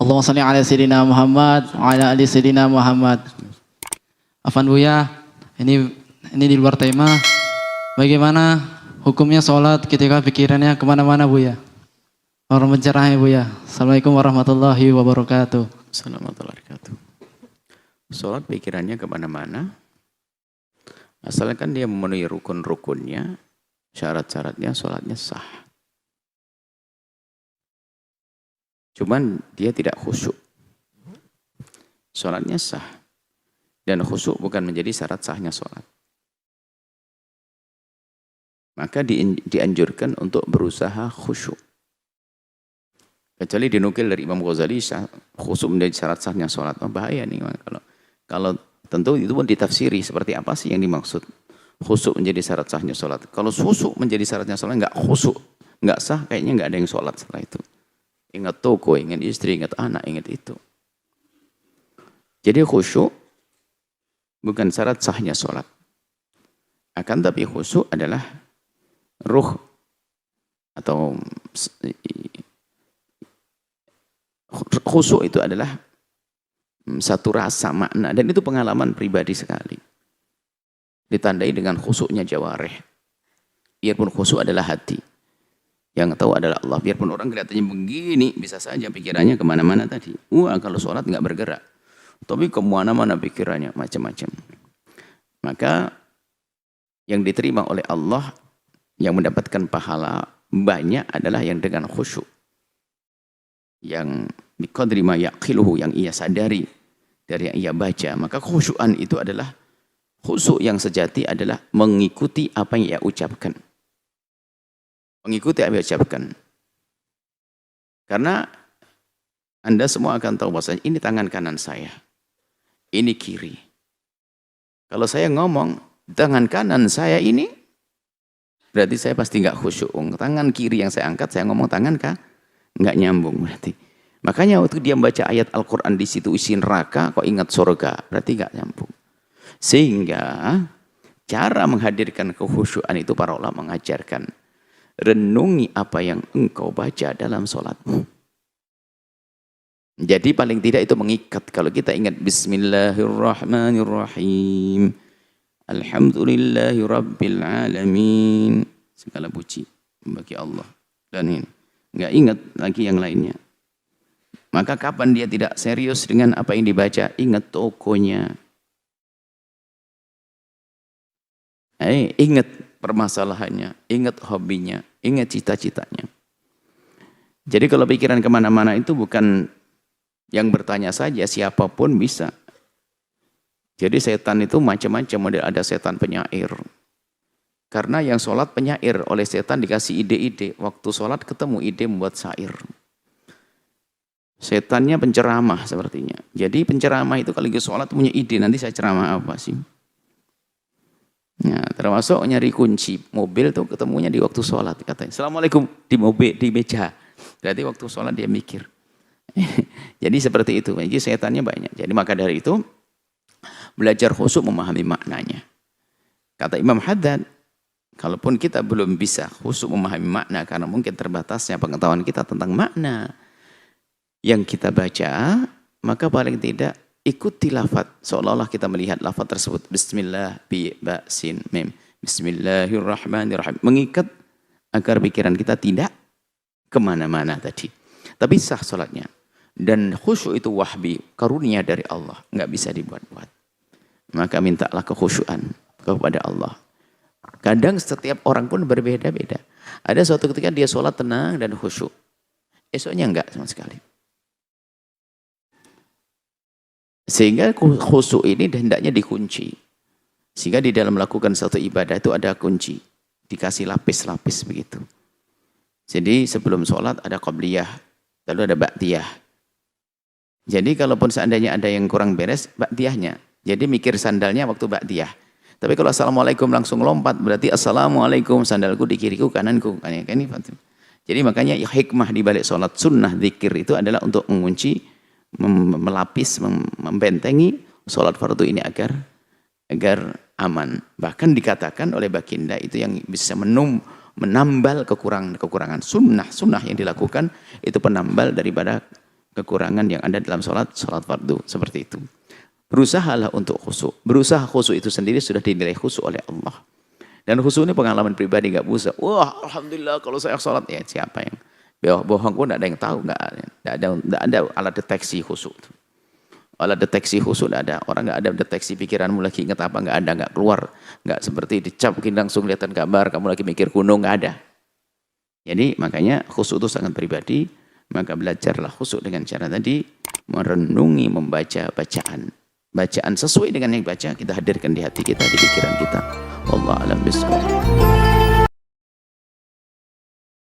Allahumma shalli ala sayyidina Muhammad wa ala ali sayyidina Muhammad. Afan Buya, ini di luar tema. Bagaimana hukumnya sholat ketika pikirannya kemana-mana Buya? Orang mencerahnya Buya. Assalamualaikum warahmatullahi wabarakatuh. Assalamualaikum warahmatullahi wabarakatuh. Sholat pikirannya kemana-mana, asalkan dia memenuhi rukun-rukunnya, syarat-syaratnya, sholatnya sah. Cuman dia tidak khusyuk. Sholatnya sah. Dan khusyuk bukan menjadi syarat sahnya sholat. Maka dianjurkan untuk berusaha khusyuk. Kecuali dinukil dari Imam Ghazali, khusyuk menjadi syarat sahnya sholat. Oh, bahaya nih. Kalau tentu itu pun ditafsiri seperti apa sih yang dimaksud. Khusyuk menjadi syarat sahnya sholat. Kalau khusyuk menjadi syaratnya sholat, enggak khusyuk, enggak sah, kayaknya enggak ada yang sholat setelah itu. Ingat toko, ingat istri, ingat anak, ingat itu. Jadi khusyuk bukan syarat sahnya sholat. Akan tapi khusyuk adalah ruh atau khusyuk itu adalah satu rasa makna dan itu pengalaman pribadi sekali. Ditandai dengan khusyuknya jawarih. Biarpun khusyuk adalah hati. Yang tahu adalah Allah. Biarpun orang kelihatannya begini, bisa saja pikirannya kemana-mana tadi. Wah, kalau sholat nggak bergerak. Tapi kemana-mana pikirannya, macam-macam. Maka yang diterima oleh Allah, yang mendapatkan pahala banyak adalah yang dengan khusyuk. Yang biqadri ma yaqiluhu, yang ia sadari dari yang ia baca. Maka khusyukan itu adalah, khusyuk yang sejati adalah mengikuti apa yang ia ucapkan. Mengikuti apa yang ucapkan. Karena Anda semua akan tahu bahwasanya ini tangan kanan saya. Ini kiri. Kalau saya ngomong tangan kanan saya ini, berarti saya pasti nggak khusyuk. Tangan kiri yang saya angkat, saya ngomong tangan kah? Nggak nyambung berarti. Makanya waktu dia membaca ayat Al-Quran di situ isi neraka, kok ingat surga, berarti nggak nyambung. Sehingga cara menghadirkan kekhusyukan itu para ulama mengajarkan. Renungi apa yang engkau baca dalam sholatmu. Jadi paling tidak itu mengikat. Kalau kita ingat Bismillahirrahmanirrahim. Alhamdulillahi Rabbil Alamin. Segala puji bagi Allah. Dan ini. Nggak ingat lagi yang lainnya. Maka kapan dia tidak serius dengan apa yang dibaca? Ingat tokonya. Ingat permasalahannya, ingat hobinya, ingat cita-citanya. Jadi kalau pikiran kemana-mana itu bukan yang bertanya saja, siapapun bisa. Jadi setan itu macam-macam model, ada setan penyair. Karena yang sholat penyair, oleh setan dikasih ide-ide. Waktu sholat ketemu ide membuat syair. Setannya penceramah sepertinya. Jadi penceramah itu kalau sholat punya ide, nanti saya ceramah apa sih? Ya, termasuk nyari kunci mobil tuh ketemunya di waktu sholat katanya. Assalamualaikum di mobil di meja. Berarti waktu sholat dia mikir. Jadi seperti itu. Jadi setannya banyak. Jadi maka dari itu belajar khusyuk memahami maknanya. Kata Imam Haddad, kalaupun kita belum bisa khusyuk memahami makna karena mungkin terbatasnya pengetahuan kita tentang makna yang kita baca, maka paling tidak ikuti lafaz, seolah-olah kita melihat lafaz tersebut. Bismillah, bi, ba, sin, mim. Bismillahirrahmanirrahim. Mengikat agar pikiran kita tidak kemana-mana tadi. Tapi sah sholatnya. Dan khusyuk itu wahbi, karunia dari Allah. Nggak bisa dibuat-buat. Maka mintalah kekhusyuan kepada Allah. Kadang setiap orang pun berbeda-beda. Ada suatu ketika dia sholat tenang dan khusyuk. Esoknya enggak sama sekali. Sehingga khusyuk ini hendaknya dikunci. Sehingga di dalam melakukan satu ibadah itu ada kunci. Dikasih lapis-lapis begitu. Jadi sebelum sholat ada qabliyah. Lalu ada ba'diyah. Jadi kalaupun seandainya ada yang kurang beres, ba'diyahnya. Jadi mikir sandalnya waktu ba'diyah. Tapi kalau assalamualaikum langsung lompat, berarti assalamualaikum sandalku di kiriku kananku. Jadi makanya hikmah di balik sholat sunnah zikir itu adalah untuk mengunci, melapis, membentengi sholat fardu ini agar aman. Bahkan dikatakan oleh baginda itu yang bisa menambal kekurangan sunnah yang dilakukan itu penambal daripada kekurangan yang ada dalam sholat fardu. Seperti itu. Berusahalah untuk khusyuk. Berusaha khusyuk itu sendiri sudah dinilai khusyuk oleh Allah. Dan khusyuk ini pengalaman pribadi, nggak bisa. Wah, alhamdulillah kalau saya sholat, ya siapa yang bohong pun nggak ada yang tahu, nggak ada alat deteksi khusyuk. Alat deteksi khusyuk nggak ada. Orang nggak ada deteksi pikiranmu lagi ingat apa, nggak ada, nggak keluar, nggak seperti dicap mungkin langsung kelihatan gambar, kamu lagi mikir gunung, nggak ada. Jadi makanya khusyuk itu sangat pribadi. Maka belajarlah khusyuk dengan cara tadi, merenungi, membaca bacaan sesuai dengan yang baca kita hadirkan di hati kita, di pikiran kita. Wallahu a'lam bishawab.